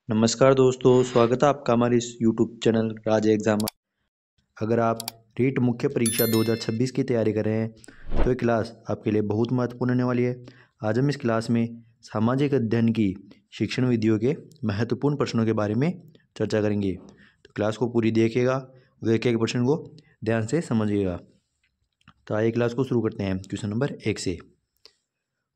नमस्कार दोस्तों, स्वागत है आपका हमारे इस यूट्यूब चैनल राज एग्जाम। अगर आप रीट मुख्य परीक्षा 2026 की तैयारी कर रहे हैं तो ये क्लास आपके लिए बहुत महत्वपूर्ण होने वाली है। आज हम इस क्लास में सामाजिक अध्ययन की शिक्षण विधियों के महत्वपूर्ण प्रश्नों के बारे में चर्चा करेंगे। तो क्लास को पूरी देखिएगा और एक एक प्रश्न को ध्यान से समझिएगा। तो आइए क्लास को शुरू करते हैं। क्वेश्चन नंबर 1 से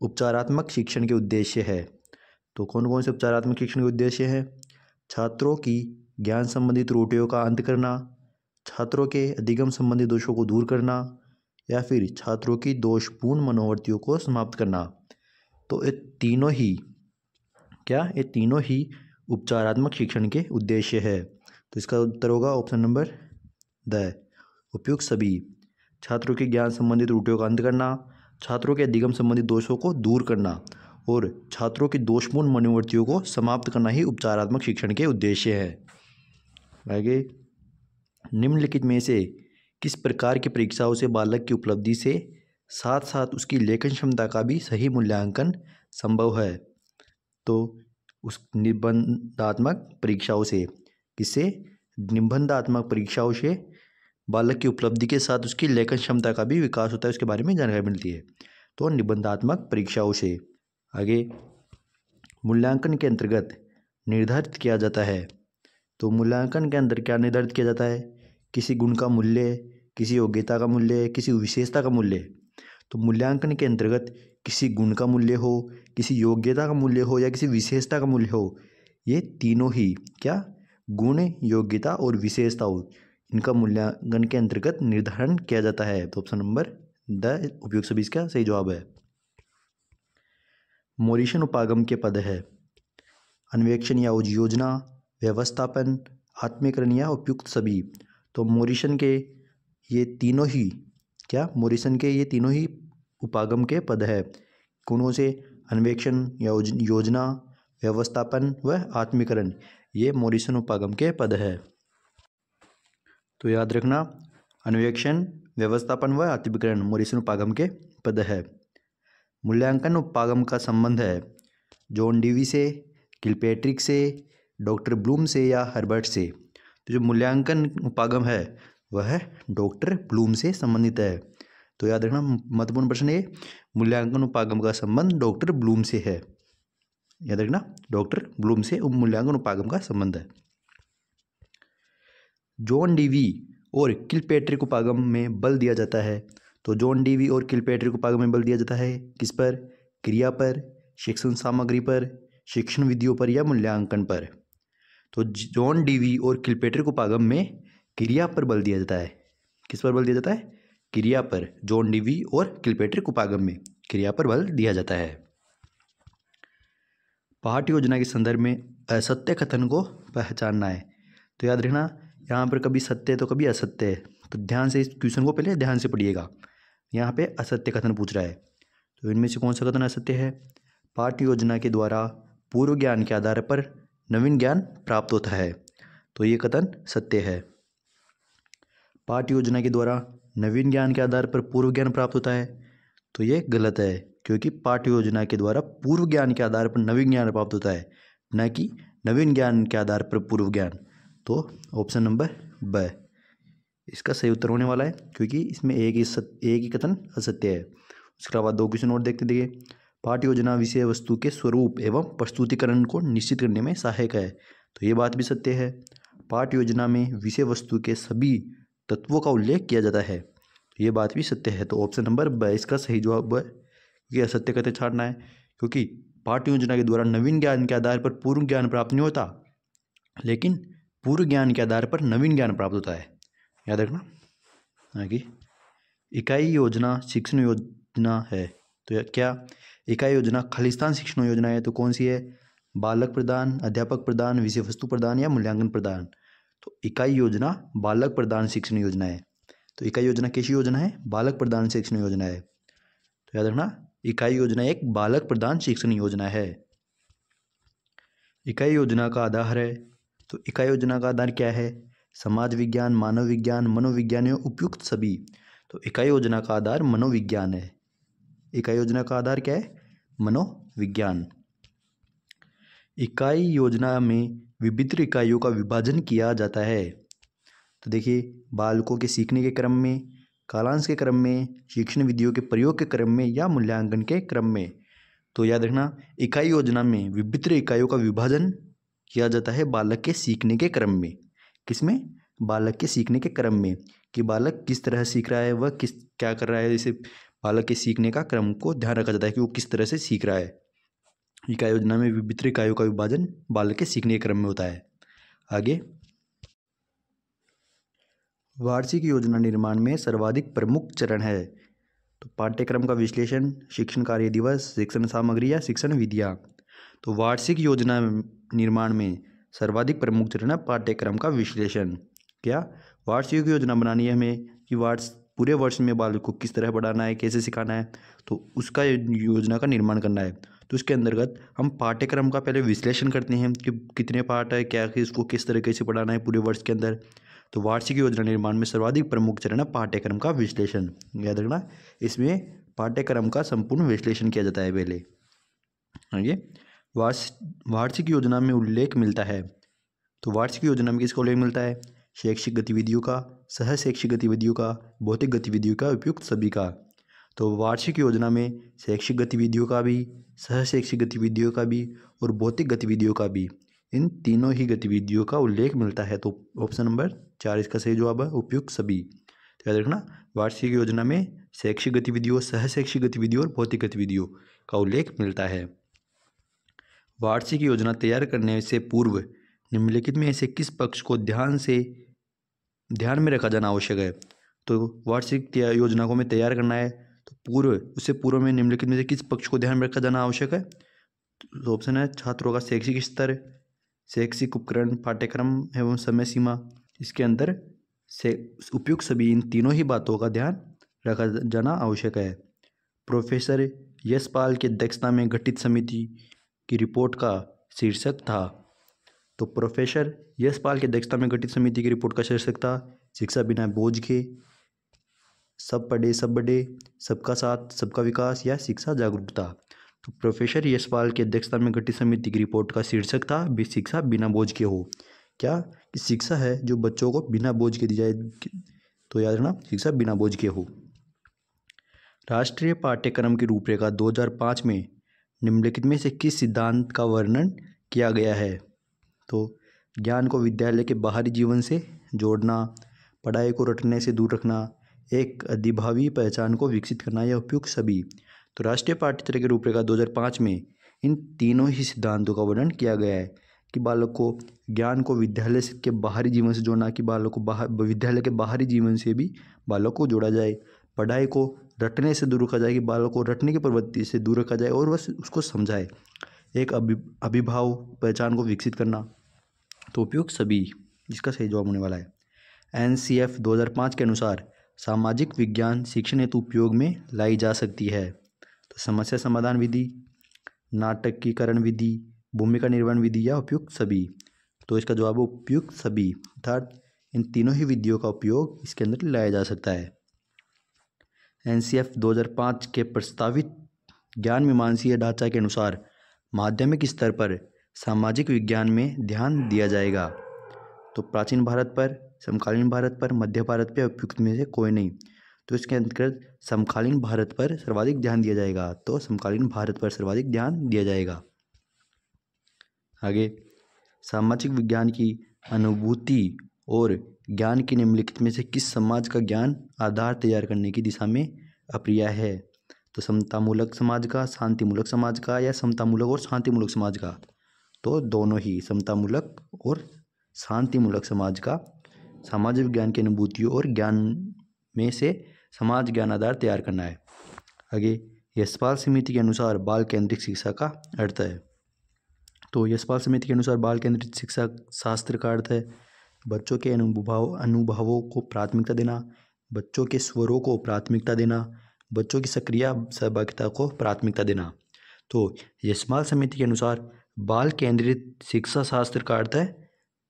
उपचारात्मक शिक्षण के उद्देश्य है। तो कौन कौन से उपचारात्मक शिक्षण के उद्देश्य हैं? छात्रों की ज्ञान संबंधी त्रुटियों का अंत करना, छात्रों के अधिगम संबंधी दोषों को दूर करना, या फिर छात्रों की दोषपूर्ण मनोवृत्तियों को समाप्त करना। तो ये तीनों ही उपचारात्मक शिक्षण के उद्देश्य है। तो इसका उत्तर होगा ऑप्शन नंबर द उपयुक्त सभी। छात्रों के ज्ञान संबंधी त्रुटियों का अंत करना, छात्रों के अधिगम संबंधी दोषों को दूर करना और छात्रों की दोषपूर्ण मनोवृत्तियों को समाप्त करना ही उपचारात्मक शिक्षण के उद्देश्य है। आगे, निम्नलिखित में से किस प्रकार की परीक्षाओं से बालक की उपलब्धि से साथ साथ उसकी लेखन क्षमता का भी सही मूल्यांकन संभव है? तो उस निबंधात्मक परीक्षाओं से, किससे? निबंधात्मक परीक्षाओं से बालक की उपलब्धि के साथ उसकी लेखन क्षमता का भी विकास होता है, उसके बारे में जानकारी मिलती है। तो निबंधात्मक परीक्षाओं से। आगे, मूल्यांकन के अंतर्गत निर्धारित किया जाता है। तो मूल्यांकन के अंदर क्या निर्धारित किया जाता है? किसी गुण का मूल्य, किसी योग्यता का मूल्य, किसी विशेषता का मूल्य। तो मूल्यांकन के अंतर्गत किसी गुण का मूल्य हो, किसी योग्यता का मूल्य हो या किसी विशेषता का मूल्य हो, ये तीनों ही क्या, गुण, योग्यता और विशेषता हो, इनका मूल्यांकन के अंतर्गत निर्धारण किया जाता है। तो ऑप्शन नंबर द उपयुक्त सभी इसका सही जवाब है। मोरिशन उपागम के पद है अन्वेक्षण या योजना, व्यवस्थापन, आत्मीकरण या उपयुक्त सभी। तो मोरिशन के ये तीनों ही उपागम के पद है। कौनों से? अन्वेक्षण, योजना, व्यवस्थापन व आत्मीकरण, ये मोरिशन उपागम के पद है। तो याद रखना, अन्वेक्षण, व्यवस्थापन व आत्मीकरण मोरिसन उपागम के पद है। मूल्यांकन उपागम का संबंध है जॉन डीवी से, किलपेट्रिक से, डॉक्टर ब्लूम से या हर्बर्ट से। तो जो मूल्यांकन उपागम है वह डॉक्टर ब्लूम से संबंधित है। तो याद रखना, महत्वपूर्ण प्रश्न है, मूल्यांकन उपागम का संबंध डॉक्टर ब्लूम से है। याद रखना, डॉक्टर ब्लूम से मूल्यांकन उपागम का संबंध है। जॉन डीवी और किलपेट्रिक उपागम में बल दिया जाता है। तो जॉन डीवी और किलपेट्रिक उपागम में बल दिया जाता है किस पर? क्रिया पर, शिक्षण सामग्री पर, शिक्षण विधियों पर या मूल्यांकन पर। तो जॉन डीवी और किलपेट्रिक उपागम में क्रिया पर बल दिया जाता है। किस पर बल दिया जाता है? क्रिया पर। जॉन डीवी और किलपेट्रिक उपागम में क्रिया पर बल दिया जाता है। पाठ्य योजना के संदर्भ में असत्य कथन को पहचानना है। तो याद रखना, यहाँ पर कभी सत्य है तो कभी असत्य है। तो ध्यान से इस क्वेश्चन को पहले ध्यान से पढ़िएगा। यहाँ पे असत्य कथन पूछ रहा है, तो इनमें से कौन सा कथन असत्य है? पाठ्य योजना के द्वारा पूर्व ज्ञान के आधार पर नवीन ज्ञान प्राप्त होता है। तो ये कथन सत्य है। पाठ्य योजना के द्वारा नवीन ज्ञान के आधार पर पूर्व ज्ञान प्राप्त होता है, तो ये गलत है, क्योंकि पाठ्य योजना के द्वारा पूर्व ज्ञान के आधार पर नवीन ज्ञान प्राप्त होता है, न कि नवीन ज्ञान के आधार पर पूर्व ज्ञान। तो ऑप्शन नंबर ब इसका सही उत्तर होने वाला है, क्योंकि इसमें एक ही कथन असत्य है। उसके बाद दो क्वेश्चन और देखते देखिए। पाठ्य योजना विषय वस्तु के स्वरूप एवं प्रस्तुतिकरण को निश्चित करने में सहायक है। तो ये बात भी सत्य है। पाठ्य योजना में विषय वस्तु के सभी तत्वों का उल्लेख किया जाता है। तो ये बात भी सत्य है। तो ऑप्शन नंबर ब इसका सही जवाब है, क्योंकि असत्य कथन छाड़ना है, क्योंकि पाठ्य योजना के द्वारा नवीन ज्ञान के आधार पर पूर्व ज्ञान प्राप्त नहीं होता, लेकिन पूर्व ज्ञान के आधार पर नवीन ज्ञान प्राप्त होता है। याद रखना। आगे, इकाई योजना शिक्षण योजना है। तो क्या इकाई योजना खालिस्तान शिक्षण योजना है? तो कौन सी है? बालक प्रदान, अध्यापक प्रदान, विषय वस्तु प्रदान या मूल्यांकन प्रदान। तो इकाई योजना बालक प्रदान शिक्षण योजना है। तो इकाई योजना कैसी योजना है? बालक प्रदान शिक्षण योजना है। तो याद रखना, इकाई योजना एक बालक प्रदान शिक्षण योजना है। इकाई योजना का आधार है। तो इकाई योजना का आधार क्या है? समाज विज्ञान, मानव विज्ञान, मनोविज्ञान एवं उपयुक्त सभी। तो इकाई योजना का आधार मनोविज्ञान है। इकाई योजना का आधार क्या है? मनोविज्ञान। इकाई योजना में विभिन्न इकाइयों का विभाजन किया जाता है। तो देखिए, बालकों के सीखने के क्रम में, कालांश के क्रम में, शिक्षण विधियों के प्रयोग के क्रम में या मूल्यांकन के क्रम में। तो याद रखना, इकाई योजना में विभिन्न इकाइयों का विभाजन किया जाता है बालक के सीखने के क्रम में। किसमें? बालक के सीखने के क्रम में, कि बालक किस तरह सीख रहा है, वह क्या कर रहा है। जैसे बालक के सीखने का क्रम को ध्यान रखा जाता है कि वो किस तरह से सीख रहा है। इकाई योजना में विभिन्न इकाइयों का विभाजन बालक के सीखने के क्रम में होता है। आगे, वार्षिक योजना निर्माण में सर्वाधिक प्रमुख चरण है। तो पाठ्यक्रम का विश्लेषण, शिक्षण कार्य दिवस, शिक्षण सामग्री या शिक्षण विधियाँ। तो वार्षिक योजना निर्माण में सर्वाधिक प्रमुख चरण है पाठ्यक्रम का विश्लेषण। क्या? वार्षिक योजना बनानी है हमें कि पूरे वर्ष में बालक को किस तरह पढ़ाना है, कैसे सिखाना है, तो उसका योजना का निर्माण करना है। तो उसके अंतर्गत हम पाठ्यक्रम का पहले विश्लेषण करते हैं कि कितने पाठ है, क्या इसको किस तरीके से पढ़ाना है पूरे वर्ष के अंदर। तो वार्षिक योजना निर्माण में सर्वाधिक प्रमुख चरण है पाठ्यक्रम का विश्लेषण। याद रखना, इसमें पाठ्यक्रम का संपूर्ण विश्लेषण किया जाता है पहले। आगे, वार्षिक योजना में उल्लेख मिलता है। तो वार्षिक योजना में किसका उल्लेख मिलता है? शैक्षिक गतिविधियों का, सह शैक्षिक गतिविधियों का, भौतिक गतिविधियों का, उपयुक्त सभी का। तो वार्षिक योजना में शैक्षिक गतिविधियों का भी, सह शैक्षिक गतिविधियों का भी और भौतिक गतिविधियों का भी, इन तीनों ही गतिविधियों का उल्लेख मिलता है। तो ऑप्शन नंबर 4 इसका सही जवाब है, उपयुक्त सभी। तो याद रखना, वार्षिक योजना में शैक्षिक गतिविधियों, सह शैक्षिक गतिविधियों और भौतिक गतिविधियों का उल्लेख मिलता है। वार्षिक योजना तैयार करने से पूर्व निम्नलिखित में से किस पक्ष को ध्यान में रखा जाना आवश्यक है? तो वार्षिक योजना को हमें तैयार करना है, तो उससे पूर्व में निम्नलिखित में से किस पक्ष को ध्यान में रखा जाना आवश्यक है? तो ऑप्शन है छात्रों का शैक्षिक स्तर, शैक्षिक उपकरण, पाठ्यक्रम एवं समय सीमा। इसके अंदर से उपयुक्त सभी, इन तीनों ही बातों का ध्यान रखा जाना आवश्यक है। प्रोफेसर यशपाल की अध्यक्षता में गठित समिति की रिपोर्ट का शीर्षक था। तो प्रोफेसर यशपाल की अध्यक्षता में गठित समिति की रिपोर्ट का शीर्षक था शिक्षा बिना बोझ के, सब पढ़े सब बढ़े, सबका साथ सबका विकास या शिक्षा जागरूकता। तो प्रोफेसर यशपाल की अध्यक्षता में गठित समिति की रिपोर्ट का शीर्षक था शिक्षा बिना बोझ के हो। क्या? कि शिक्षा है जो बच्चों को बिना बोझ के दी जाए। तो याद रखना, शिक्षा बिना बोझ के हो। राष्ट्रीय पाठ्यक्रम की रूपरेखा 2005 में निम्नलिखित में से किस सिद्धांत का वर्णन किया गया है? तो ज्ञान को विद्यालय के बाहरी जीवन से जोड़ना, पढ़ाई को रटने से दूर रखना, एक अधिभावी पहचान को विकसित करना या उपयुक्त सभी। तो राष्ट्रीय पाठ्यक्रम की रूपरेखा 2005 में इन तीनों ही सिद्धांतों का वर्णन किया गया है कि बालक को ज्ञान को विद्यालय के बाहरी जीवन से जोड़ना, कि बालक को विद्यालय के बाहरी जीवन से भी बालक को जोड़ा जाए, पढ़ाई को रटने से दूर रखा जाए, कि बालक को रटने की प्रवृत्ति से दूर रखा जाए और बस उसको समझाए, एक अभिभाव पहचान को विकसित करना। तो उपयुक्त सभी, जिसका सही जवाब होने वाला है। NCF 2005 के अनुसार सामाजिक विज्ञान शिक्षण हेतु उपयोग में लाई जा सकती है। तो समस्या समाधान विधि, नाटकीकरण विधि, भूमिका निर्वहन विधि या उपयुक्त सभी। तो इसका जवाब है उपयुक्त सभी, अर्थात इन तीनों ही विधियों का उपयोग इसके अंदर लाया जा सकता है। NCF 2005 के प्रस्तावित ज्ञान मीमांसीय ढांचा के अनुसार माध्यमिक स्तर पर सामाजिक विज्ञान में ध्यान दिया जाएगा। तो प्राचीन भारत पर, समकालीन भारत पर, मध्य भारत पर, उपयुक्त में से कोई नहीं। तो इसके अंतर्गत समकालीन भारत पर सर्वाधिक ध्यान दिया जाएगा। तो समकालीन भारत पर सर्वाधिक ध्यान दिया जाएगा। आगे, सामाजिक विज्ञान की अनुभूति और ज्ञान की निम्नलिखित में से किस समाज का ज्ञान आधार तैयार करने की दिशा में अप्रिय है? तो समतामूलक समाज का, शांतिमूलक समाज का या समतामूलक और शांतिमूलक समाज का? तो दोनों ही, समतामूलक और शांतिमूलक समाज का सामाजिक विज्ञान की अनुभूतियों और ज्ञान में से समाज ज्ञान आधार तैयार करना है। आगे, यशपाल समिति के अनुसार बाल केंद्रित शिक्षा का अर्थ है। तो यशपाल समिति के अनुसार बाल केंद्रित शिक्षा शास्त्र का अर्थ है बच्चों के अनुभवों को प्राथमिकता देना, बच्चों के स्वरों को प्राथमिकता देना, बच्चों की सक्रिय सहभागिता को प्राथमिकता देना। तो यशपाल समिति के अनुसार बाल केंद्रित शिक्षा शास्त्र का अर्थ है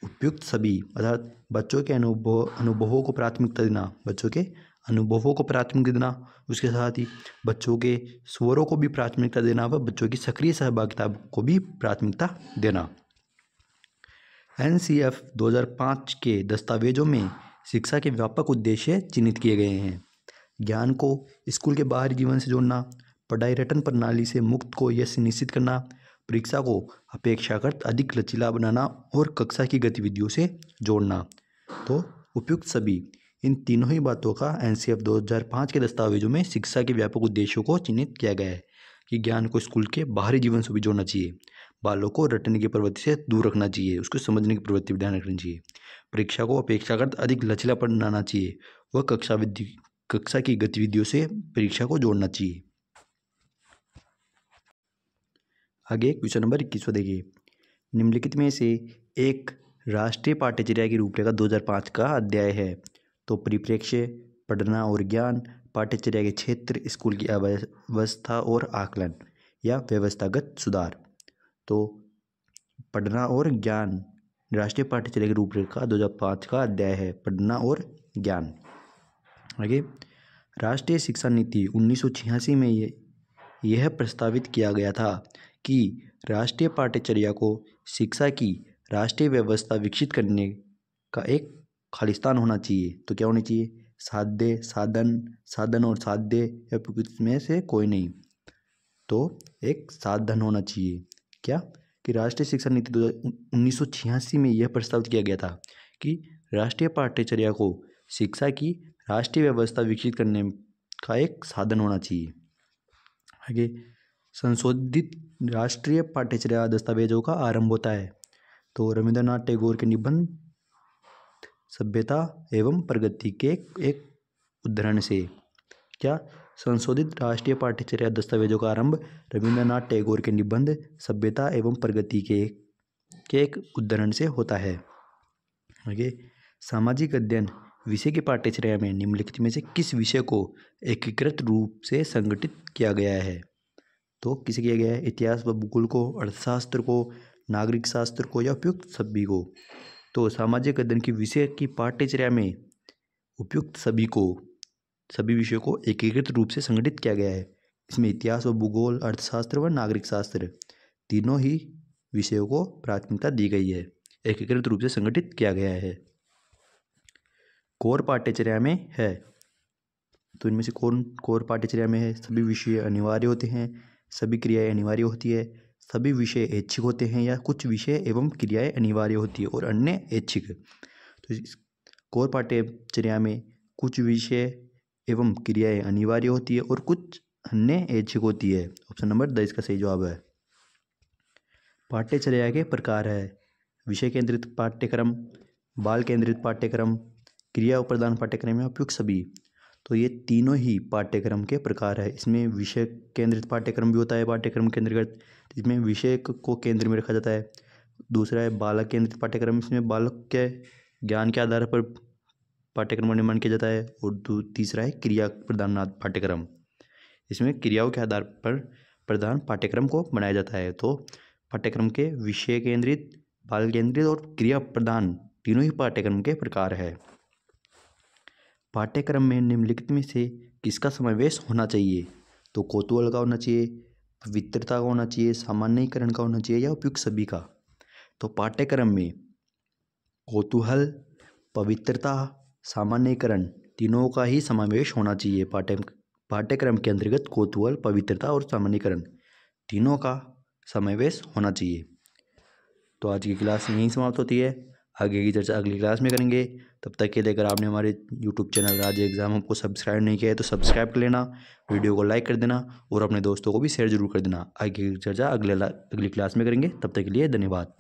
उपयुक्त सभी, अर्थात बच्चों के अनुभवों को प्राथमिकता देना, बच्चों के अनुभवों को प्राथमिकता देना, उसके साथ ही बच्चों के स्वरों को भी प्राथमिकता देना व बच्चों की सक्रिय सहभागिता को भी प्राथमिकता देना। NCF 2005 के दस्तावेजों में शिक्षा के व्यापक उद्देश्य चिन्हित किए गए हैं। ज्ञान को स्कूल के बाहरी जीवन से जोड़ना, पढ़ाई रटन प्रणाली से मुक्त को यह सुनिश्चित करना, परीक्षा को अपेक्षाकृत अधिक लचीला बनाना और कक्षा की गतिविधियों से जोड़ना। तो उपयुक्त सभी इन तीनों ही बातों का NCF 2005 के दस्तावेजों में शिक्षा के व्यापक उद्देश्यों को चिन्हित किया गया है कि ज्ञान को स्कूल के बाहरी जीवन से भी जोड़ना चाहिए, बालों को रटने की प्रवृत्ति से दूर रखना चाहिए, उसको समझने की प्रवृत्ति भी ध्यान रखनी चाहिए, परीक्षा को अपेक्षाकृत अधिक लचीला बनाना चाहिए, वह कक्षा की गतिविधियों से परीक्षा को जोड़ना चाहिए। आगे क्वेश्चन नंबर 21 देखिए, निम्नलिखित में से एक राष्ट्रीय पाठ्यचर्या की रूपरेखा 2005 का अध्याय है। तो परिप्रेक्ष्य, पढ़ना और ज्ञान, पाठ्यचर्या के क्षेत्र, स्कूल की अवस्था और आकलन या व्यवस्थागत सुधार। तो पढ़ना और ज्ञान राष्ट्रीय पाठ्यचर्या की रूपरेखा 2005 का अध्याय है, पढ़ना और ज्ञान। आगे, राष्ट्रीय शिक्षा नीति 1986 में यह प्रस्तावित किया गया था कि राष्ट्रीय पाठ्यचर्या को शिक्षा की राष्ट्रीय व्यवस्था विकसित करने का एक खालिस्तान होना चाहिए। तो क्या होना चाहिए? साध्य, साधन और साध्य या में से कोई नहीं, तो एक साधन होना चाहिए। क्या कि राष्ट्रीय शिक्षा नीति 1986 में यह प्रस्तावित किया गया था कि राष्ट्रीय पाठ्यचर्या को शिक्षा की राष्ट्रीय व्यवस्था विकसित करने का एक साधन होना चाहिए। आगे, संशोधित राष्ट्रीय पाठ्यचर्या दस्तावेजों का आरंभ होता है। तो रविंद्रनाथ टैगोर के निबंध सभ्यता एवं प्रगति के एक उद्धरण से। क्या? संशोधित राष्ट्रीय पाठ्यचर्या दस्तावेजों का आरंभ रविंद्रनाथ टैगोर के निबंध सभ्यता एवं प्रगति के एक उद्धरण से होता है। आगे, सामाजिक अध्ययन विषय की पाठ्यचर्या में निम्नलिखित में से किस विषय को एकीकृत रूप से संगठित किया गया है? तो किसे किया गया है? इतिहास व भूगोल को, अर्थशास्त्र को, नागरिक शास्त्र को या उपयुक्त सभी को। तो सामाजिक अध्ययन की विषय की पाठ्यचर्या में उपयुक्त सभी विषयों को एकीकृत रूप से संगठित किया गया है। इसमें इतिहास व भूगोल, अर्थशास्त्र व नागरिक शास्त्र तीनों ही विषयों को प्राथमिकता दी गई है, एकीकृत रूप से संगठित किया गया है। कोर पाठ्यचर्या में है, तो इनमें से कौन कोर पाठ्यचर्या में है? सभी विषय अनिवार्य होते हैं, सभी क्रियाएं अनिवार्य होती है, सभी विषय ऐच्छिक होते हैं या कुछ विषय एवं क्रियाएं अनिवार्य होती है और अन्य ऐच्छिक। तो इस कोर पाठ्यचर्या में कुछ विषय एवं क्रियाएं अनिवार्य होती है और कुछ अन्य ऐच्छिक होती है। ऑप्शन नंबर 10 इसका सही जवाब है। पाठ्यचर्या के प्रकार है विषय केंद्रित पाठ्यक्रम, बाल केंद्रित पाठ्यक्रम, क्रिया प्रधान पाठ्यक्रम या उपयुक्त सभी। तो ये तीनों ही पाठ्यक्रम के प्रकार है। इसमें विषय केंद्रित पाठ्यक्रम भी होता है पाठ्यक्रम के अंतर्गत, इसमें विषय को केंद्र में रखा जाता है। दूसरा है बालक केंद्रित पाठ्यक्रम, इसमें बालक के ज्ञान के आधार पर पाठ्यक्रम का निर्माण किया जाता है। और तीसरा है क्रिया प्रधान पाठ्यक्रम, इसमें क्रियाओं के आधार पर प्रधान पाठ्यक्रम को बनाया जाता है। तो पाठ्यक्रम के विषय केंद्रित, बाल केंद्रित और क्रिया प्रधान तीनों ही पाठ्यक्रम के प्रकार है। पाठ्यक्रम में निम्नलिखित में से किसका समावेश होना चाहिए? तो कौतूहल का होना चाहिए, पवित्रता का होना चाहिए, सामान्यीकरण का होना चाहिए या उपयुक्त सभी का। तो पाठ्यक्रम में कौतूहल, पवित्रता, सामान्यीकरण तीनों का ही समावेश होना चाहिए। पाठ्यक्रम के अंतर्गत कौतूहल, पवित्रता और सामान्यीकरण तीनों का समावेश होना चाहिए। तो आज की क्लास यहीं समाप्त होती है, आगे की चर्चा अगली क्लास में करेंगे। तब तक के लिए अगर आपने हमारे यूट्यूब चैनल राज एग्जाम को सब्सक्राइब नहीं किया है तो सब्सक्राइब कर लेना, वीडियो को लाइक कर देना और अपने दोस्तों को भी शेयर जरूर कर देना। आगे की चर्चा अगली क्लास में करेंगे, तब तक के लिए धन्यवाद।